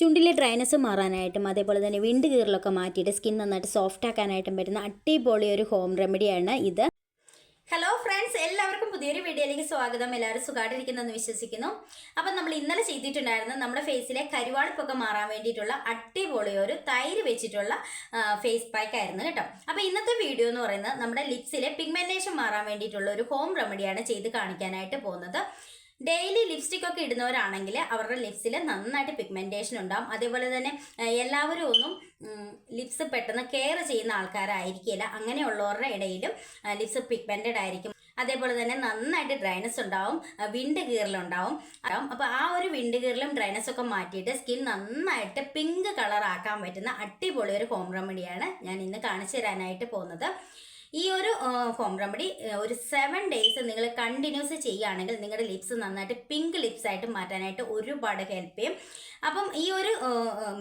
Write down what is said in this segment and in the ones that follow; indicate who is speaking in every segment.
Speaker 1: ചുണ്ടിലെ dryness മാറാനായിട്ടും അതേപോലെ തന്നെ വിണ്ട് കീറലൊക്കെ മാറ്റിയിട്ട് സ്കിൻ നന്നായിട്ട് സോഫ്റ്റ് ആക്കാനായിട്ടും പറ്റുന്ന അടിപൊളി ഒരു ഹോം റെമഡിയാണ് ഇത്. ഹലോ ഫ്രണ്ട്സ്, എല്ലാവർക്കും പുതിയൊരു വീഡിയോയിലേക്ക് സ്വാഗതം. എല്ലാവരും സുഖമായിട്ടിരിക്കുന്നെന്ന് വിശ്വസിക്കുന്നു. അപ്പം നമ്മൾ ഇന്നലെ ചെയ്തിട്ടുണ്ടായിരുന്ന നമ്മുടെ ഫേസിലെ കരുവാളിപ്പൊക്കെ മാറാൻ വേണ്ടിയിട്ടുള്ള അടിപൊളി ഒരു തൈര് വെച്ചിട്ടുള്ള ഫേസ് പാക്ക് ആയിരുന്നു കേട്ടോ. അപ്പം ഇന്നത്തെ വീഡിയോ എന്ന് പറയുന്നത് നമ്മുടെ ലിപ്സിലെ പിഗ്മെന്റേഷൻ മാറാൻ വേണ്ടിയിട്ടുള്ള ഒരു ഹോം റെമഡിയാണ് ചെയ്ത് കാണിക്കാനായിട്ട് പോകുന്നത്. ഡെയിലി ലിപ്സ്റ്റിക് ഒക്കെ ഇടുന്നവരാണെങ്കിൽ അവരുടെ ലിപ്സിൽ നന്നായിട്ട് പിഗ്മെന്റേഷൻ ഉണ്ടാകും. അതേപോലെ തന്നെ എല്ലാവരും ഒന്നും ലിപ്സ് പെട്ടെന്ന് കെയർ ചെയ്യുന്ന ആൾക്കാരായിരിക്കില്ല. അങ്ങനെയുള്ളവരുടെ ഇടയിലും ലിപ്സ് പിഗ്മെന്റഡ് ആയിരിക്കും. അതേപോലെ തന്നെ നന്നായിട്ട് ഡ്രൈനസ് ഉണ്ടാവും, വിണ്ട് കീറലുണ്ടാവും. അപ്പോൾ ആ ഒരു വിണ്ട് കീറലും ഡ്രൈനസ് ഒക്കെ മാറ്റിയിട്ട് സ്കിൻ നന്നായിട്ട് പിങ്ക് കളർ ആക്കാൻ പറ്റുന്ന അടിപൊളി ഒരു ഹോം റെമഡിയാണ് ഞാൻ ഇന്ന് കാണിച്ചു തരാനായിട്ട് പോകുന്നത്. ഈ ഒരു ഹോം റെമഡി ഒരു 7 ഡേയ്സ് നിങ്ങൾ കണ്ടിന്യൂസ് ചെയ്യുകയാണെങ്കിൽ നിങ്ങളുടെ ലിപ്സ് നന്നായിട്ട് പിങ്ക് ലിപ്സ് ആയിട്ട് മാറ്റാനായിട്ട് ഒരുപാട് ഹെൽപ്പ് ചെയ്യും. അപ്പം ഈ ഒരു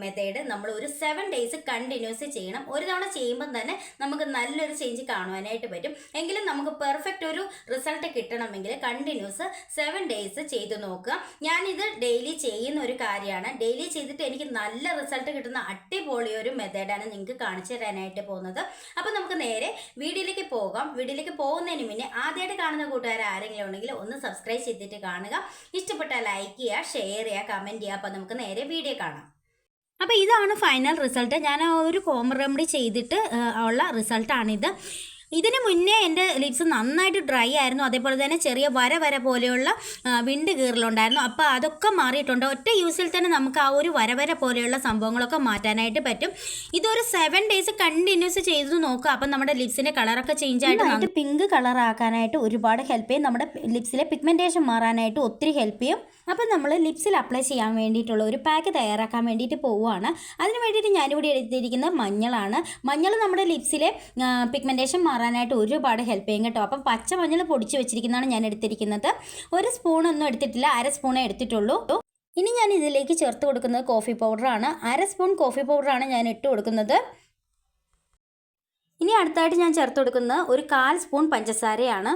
Speaker 1: മെത്തേഡ് നമ്മൾ ഒരു 7 ഡേയ്സ് കണ്ടിന്യൂസ് ചെയ്യണം. ഒരു തവണ ചെയ്യുമ്പം തന്നെ നമുക്ക് നല്ലൊരു ചേഞ്ച് കാണുവാനായിട്ട് പറ്റും. എങ്കിലും നമുക്ക് പെർഫെക്റ്റ് ഒരു റിസൾട്ട് കിട്ടണമെങ്കിൽ കണ്ടിന്യൂസ് 7 ഡേയ്സ് ചെയ്ത് നോക്കുക. ഞാനിത് ഡെയിലി ചെയ്യുന്ന ഒരു കാര്യമാണ്. ഡെയിലി ചെയ്തിട്ട് എനിക്ക് നല്ല റിസൾട്ട് കിട്ടുന്ന അടിപൊളി ഒരു മെത്തേഡാണ് നിങ്ങൾക്ക് കാണിച്ചു തരാനായിട്ട് പോകുന്നത്. അപ്പം നമുക്ക് നേരെ വീഡിയോയിലേക്ക് പോകാം. വീഡിയോയിലേക്ക് പോകുന്നതിന് മുന്നേ ആദ്യമായിട്ട് കാണുന്ന കൂട്ടുകാർ ആരെങ്കിലും ഉണ്ടെങ്കിൽ ഒന്ന് സബ്സ്ക്രൈബ് ചെയ്തിട്ട് കാണുക. ഇഷ്ടപ്പെട്ടാൽ ലൈക്ക് ചെയ്യുക, ഷെയർ ചെയ്യുക, കമൻറ്റ് ചെയ്യുക. അപ്പോൾ നമുക്ക് നേരെ വീഡിയോ കാണാം. അപ്പോൾ ഇതാണ് ഫൈനൽ റിസൾട്ട്. ഞാൻ ഒരു ഹോം റെമഡി ചെയ്തിട്ട് ഉള്ള റിസൾട്ടാണിത്. ഇതിന് മുന്നേ എൻ്റെ ലിപ്സ് നന്നായിട്ട് ഡ്രൈ ആയിരുന്നു. അതേപോലെ തന്നെ ചെറിയ വര പോലെയുള്ള വിണ്ട് കീറലുണ്ടായിരുന്നു. അപ്പോൾ അതൊക്കെ മാറിയിട്ടുണ്ട്. ഒറ്റ യൂസിൽ തന്നെ നമുക്ക് ആ ഒരു വര പോലെയുള്ള സംഭവങ്ങളൊക്കെ മാറ്റാനായിട്ട് പറ്റും. ഇതൊരു 7 ഡേയ്സ് കണ്ടിന്യൂസ് ചെയ്ത് നോക്കുക. അപ്പം നമ്മുടെ ലിപ്സിൻ്റെ കളറൊക്കെ ചേഞ്ച് ആയിട്ട് പിങ്ക് കളർ ആക്കാനായിട്ട് ഒരുപാട് ഹെൽപ്പ് ചെയ്യും. നമ്മുടെ ലിപ്സിലെ പിഗ്മെൻറ്റേഷൻ മാറാനായിട്ട് ഒത്തിരി ഹെൽപ്പ് ചെയ്യും. അപ്പം നമ്മൾ ലിപ്സിൽ അപ്ലൈ ചെയ്യാൻ വേണ്ടിയിട്ടുള്ള ഒരു പാക്ക് തയ്യാറാക്കാൻ വേണ്ടിയിട്ട് പോവുകയാണ്. അതിന് വേണ്ടിയിട്ട് ഞാനിവിടെ എടുത്തിരിക്കുന്നത് മഞ്ഞളാണ്. മഞ്ഞൾ നമ്മുടെ ലിപ്സിലെ പിഗ്മെൻറ്റേഷൻ മാറാനായിട്ട് ഒരുപാട് ഹെൽപ്പ് ചെയ്യും കേട്ടോ. അപ്പം പച്ചമഞ്ഞൾ പൊടിച്ച് വെച്ചിരിക്കുന്നതാണ് ഞാൻ എടുത്തിരിക്കുന്നത്. 1 സ്പൂണൊന്നും എടുത്തിട്ടില്ല, 1/2 സ്പൂണേ എടുത്തിട്ടുള്ളൂ. ഇനി ഞാൻ ഇതിലേക്ക് ചേർത്ത് കൊടുക്കുന്നത് കോഫി പൗഡറാണ്. 1/2 സ്പൂൺ കോഫി പൗഡറാണ് ഞാൻ ഇട്ട് കൊടുക്കുന്നത്. ഇനി അടുത്തായിട്ട് ഞാൻ ചേർത്ത് കൊടുക്കുന്നത് ഒരു 1/4 സ്പൂൺ പഞ്ചസാരയാണ്.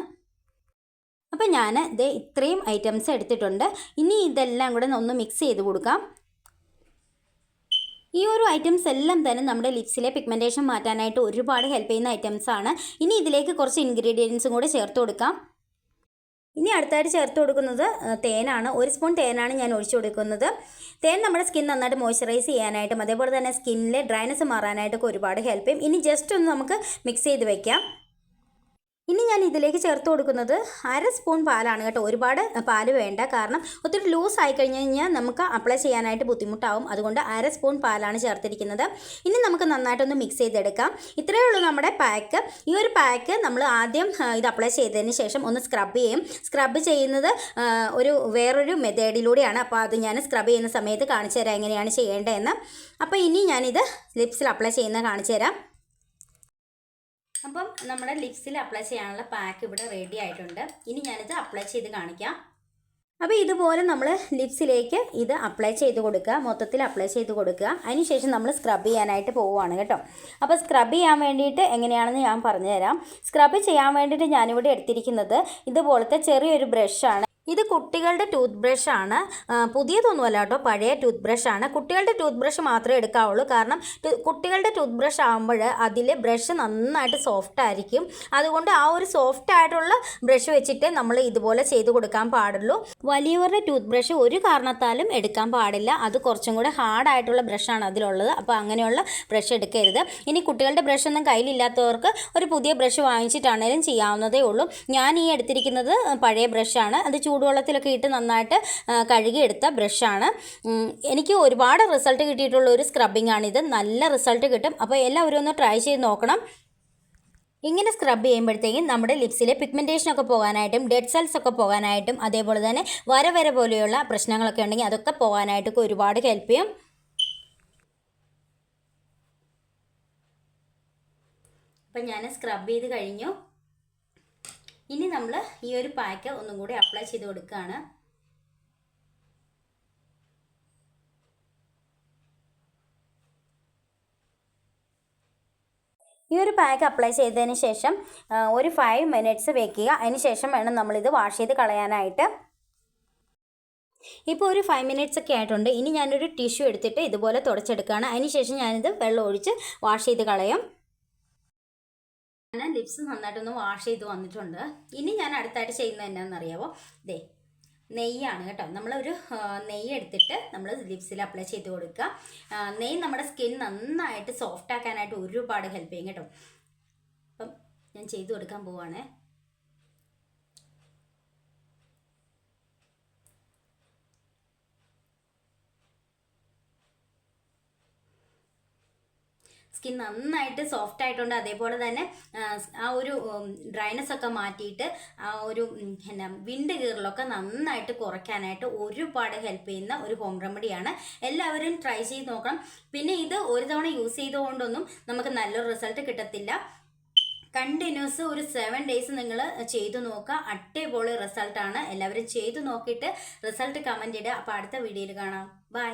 Speaker 1: അപ്പോൾ ഞാൻ ഇത്രയും ഐറ്റംസ് എടുത്തിട്ടുണ്ട്. ഇനി ഇതെല്ലാം കൂടെ ഒന്ന് മിക്സ് ചെയ്ത് കൊടുക്കാം. ഈ ഒരു ഐറ്റംസ് എല്ലാം തന്നെ നമ്മുടെ ലിപ്സിലെ പിഗ്മെൻറ്റേഷൻ മാറ്റാനായിട്ട് ഒരുപാട് ഹെൽപ്പ് ചെയ്യുന്ന ഐറ്റംസാണ്. ഇനി ഇതിലേക്ക് കുറച്ച് ഇൻഗ്രീഡിയൻസും കൂടെ ചേർത്ത് കൊടുക്കാം. ഇനി അടുത്തായിട്ട് ചേർത്ത് കൊടുക്കുന്നത് തേനാണ്. 1 സ്പൂൺ തേനാണ് ഞാൻ ഒഴിച്ചു കൊടുക്കുന്നത്. തേൻ നമ്മുടെ സ്കിൻ നന്നായിട്ട് മോയ്സ്ചറൈസ് ചെയ്യാനായിട്ടും അതേപോലെ തന്നെ സ്കിന്നിലെ ഡ്രൈനസ് മാറാനായിട്ടൊക്കെ ഒരുപാട് ഹെൽപ്പ് ചെയ്യും. ഇനി ജസ്റ്റ് ഒന്ന് നമുക്ക് മിക്സ് ചെയ്ത് വെക്കാം. ഇനി ഞാൻ ഇതിലേക്ക് ചേർത്ത് കൊടുക്കുന്നത് 1/2 സ്പൂൺ പാലാണ് കേട്ടോ. ഒരുപാട് പാല് വേണ്ട, കാരണം ഒത്തിരി ലൂസ് ആയി കഴിഞ്ഞ് കഴിഞ്ഞാൽ നമുക്ക് അപ്ലൈ ചെയ്യാനായിട്ട് ബുദ്ധിമുട്ടാവും. അതുകൊണ്ട് 1/2 സ്പൂൺ പാലാണ് ചേർത്തിരിക്കുന്നത്. ഇനി നമുക്ക് നന്നായിട്ടൊന്ന് മിക്സ് ചെയ്തെടുക്കാം. ഇത്രയേ ഉള്ളൂ നമ്മുടെ പാക്ക്. ഈ ഒരു പാക്ക് നമ്മൾ ആദ്യം ഇത് അപ്ലൈ ചെയ്തതിന് ശേഷം ഒന്ന് സ്ക്രബ് ചെയ്യും. സ്ക്രബ് ചെയ്യുന്നത് വേറൊരു മെത്തേഡിലൂടെയാണ്. അപ്പോൾ അത് ഞാൻ സ്ക്രബ് ചെയ്യുന്ന സമയത്ത് കാണിച്ചു തരാം എങ്ങനെയാണ് ചെയ്യേണ്ടതെന്ന്. അപ്പോൾ ഇനി ഞാനിത് ലിപ്സിൽ അപ്ലൈ ചെയ്യുന്നത് കാണിച്ചു തരാം. അപ്പം നമ്മുടെ ലിപ്സിൽ അപ്ലൈ ചെയ്യാനുള്ള പാക്ക് ഇവിടെ റെഡി ആയിട്ടുണ്ട്. ഇനി ഞാനിത് അപ്ലൈ ചെയ്ത് കാണിക്കാം. അപ്പോൾ ഇതുപോലെ നമ്മൾ ലിപ്സിലേക്ക് ഇത് അപ്ലൈ ചെയ്ത് കൊടുക്കുക, മൊത്തത്തിൽ അപ്ലൈ ചെയ്ത് കൊടുക്കുക. അതിനുശേഷം നമ്മൾ സ്ക്രബ് ചെയ്യാനായിട്ട് പോവുകയാണ് കേട്ടോ. അപ്പോൾ സ്ക്രബ് ചെയ്യാൻ വേണ്ടിയിട്ട് എങ്ങനെയാണെന്ന് ഞാൻ പറഞ്ഞുതരാം. സ്ക്രബ് ചെയ്യാൻ വേണ്ടിയിട്ട് ഞാനിവിടെ എടുത്തിരിക്കുന്നത് ഇതുപോലത്തെ ചെറിയൊരു ബ്രഷാണ്. ഇത് കുട്ടികളുടെ ടൂത്ത് ബ്രഷാണ്. പുതിയതൊന്നുമല്ല കേട്ടോ, പഴയ ടൂത്ത് ബ്രഷാണ്. കുട്ടികളുടെ ടൂത്ത് ബ്രഷ് മാത്രമേ എടുക്കാവുള്ളൂ. കാരണം കുട്ടികളുടെ ടൂത്ത് ബ്രഷ് ആകുമ്പോൾ അതിൽ ബ്രഷ് നന്നായിട്ട് സോഫ്റ്റ് ആയിരിക്കും. അതുകൊണ്ട് ആ ഒരു സോഫ്റ്റ് ആയിട്ടുള്ള ബ്രഷ് വെച്ചിട്ട് നമ്മൾ ഇതുപോലെ ചെയ്ത് കൊടുക്കാൻ പാടുള്ളൂ. വലിയവരുടെ ടൂത്ത് ബ്രഷ് ഒരു കാരണത്താലും എടുക്കാൻ പാടില്ല. അത് കുറച്ചും കൂടെ ഹാർഡായിട്ടുള്ള ബ്രഷാണ് അതിലുള്ളത്. അപ്പോൾ അങ്ങനെയുള്ള ബ്രഷ് എടുക്കരുത്. ഇനി കുട്ടികളുടെ ബ്രഷൊന്നും കയ്യിലില്ലാത്തവർക്ക് ഒരു പുതിയ ബ്രഷ് വാങ്ങിച്ചിട്ടാണേലും ചെയ്യാവുന്നതേ ഉള്ളൂ. ഞാൻ ഈ എടുത്തിരിക്കുന്നത് പഴയ ബ്രഷാണ്. അത് ചൂടുവെള്ളത്തിലൊക്കെ ഇട്ട് നന്നായിട്ട് കഴുകിയെടുത്ത ബ്രഷാണ്. എനിക്ക് ഒരുപാട് റിസൾട്ട് കിട്ടിയിട്ടുള്ള ഒരു സ്ക്രബിംഗ് ആണിത്. നല്ല റിസൾട്ട് കിട്ടും. അപ്പോൾ എല്ലാവരും ഒന്ന് ട്രൈ ചെയ്ത് നോക്കണം. ഇങ്ങനെ സ്ക്രബ് ചെയ്യുമ്പോഴത്തേക്കും നമ്മുടെ ലിപ്സിലെ പിഗ്മെൻറ്റേഷനൊക്കെ പോകാനായിട്ടും ഡെഡ് സെൽസ് ഒക്കെ പോകാനായിട്ടും അതേപോലെ തന്നെ വര പോലെയുള്ള പ്രശ്നങ്ങളൊക്കെ ഉണ്ടെങ്കിൽ അതൊക്കെ പോകാനായിട്ടൊക്കെ ഒരുപാട് ഹെൽപ്പ് ചെയ്യും. അപ്പം ഞാൻ സ്ക്രബ് ചെയ്ത് കഴിഞ്ഞു. ഇനി നമ്മൾ ഈ ഒരു പാക്ക് ഒന്നും കൂടി അപ്ലൈ ചെയ്ത് കൊടുക്കുകയാണ്. ഈ ഒരു പാക്ക് അപ്ലൈ ചെയ്തതിന് ശേഷം ഒരു 5 മിനിറ്റ്സ് വെക്കുക. അതിന് ശേഷം വേണം നമ്മളിത് വാഷ് ചെയ്ത് കളയാനായിട്ട്. ഇപ്പോൾ ഒരു 5 മിനിറ്റ്സ് ഒക്കെ ആയിട്ടുണ്ട്. ഇനി ഞാനൊരു ടിഷ്യൂ എടുത്തിട്ട് ഇതുപോലെ തുടച്ചെടുക്കുകയാണ്. അതിനുശേഷം ഞാനിത് വെള്ളം ഒഴിച്ച് വാഷ് ചെയ്ത് കളയാം. ഞാൻ ലിപ്സ് നന്നായിട്ടൊന്ന് വാഷ് ചെയ്ത് വന്നിട്ടുണ്ട്. ഇനി ഞാൻ അടുത്തായിട്ട് ചെയ്യുന്നത് എന്നാണെന്നറിയാമോ? ദേ നെയ്യാണ് കേട്ടോ. നമ്മളൊരു നെയ്യ് എടുത്തിട്ട് നമ്മൾ ലിപ്സിൽ അപ്ലൈ ചെയ്ത് കൊടുക്കുക. നെയ്യ് നമ്മുടെ സ്കിൻ നന്നായിട്ട് സോഫ്റ്റ് ആക്കാനായിട്ട് ഒരുപാട് ഹെൽപ്പ് ചെയ്യും കേട്ടോ. അപ്പം ഞാൻ ചെയ്ത് കൊടുക്കാൻ പോവാണേ. സ്കിൻ നന്നായിട്ട് സോഫ്റ്റ് ആയിട്ടുണ്ട്. അതേപോലെ തന്നെ ആ ഒരു ഡ്രൈനെസ് ഒക്കെ മാറ്റിയിട്ട് ആ ഒരു എന്നാ വിണ്ട് കീറലൊക്കെ നന്നായിട്ട് കുറയ്ക്കാനായിട്ട് ഒരുപാട് ഹെൽപ്പ് ചെയ്യുന്ന ഒരു ഹോം റെമഡിയാണ്. എല്ലാവരും ട്രൈ ചെയ്ത് നോക്കണം. പിന്നെ ഇത് ഒരു തവണ യൂസ് ചെയ്തുകൊണ്ടൊന്നും നമുക്ക് നല്ലൊരു റിസൾട്ട് കിട്ടത്തില്ല. കണ്ടിന്യൂസ് ഒരു 7 ഡേയ്സ് നിങ്ങൾ ചെയ്തു നോക്കുക. അടിപൊളി റിസൾട്ടാണ്. എല്ലാവരും ചെയ്തു നോക്കിയിട്ട് റിസൾട്ട് കമൻറ്റ് ഇടുക. അപ്പോൾ അടുത്ത വീഡിയോയിൽ കാണാം. ബൈ.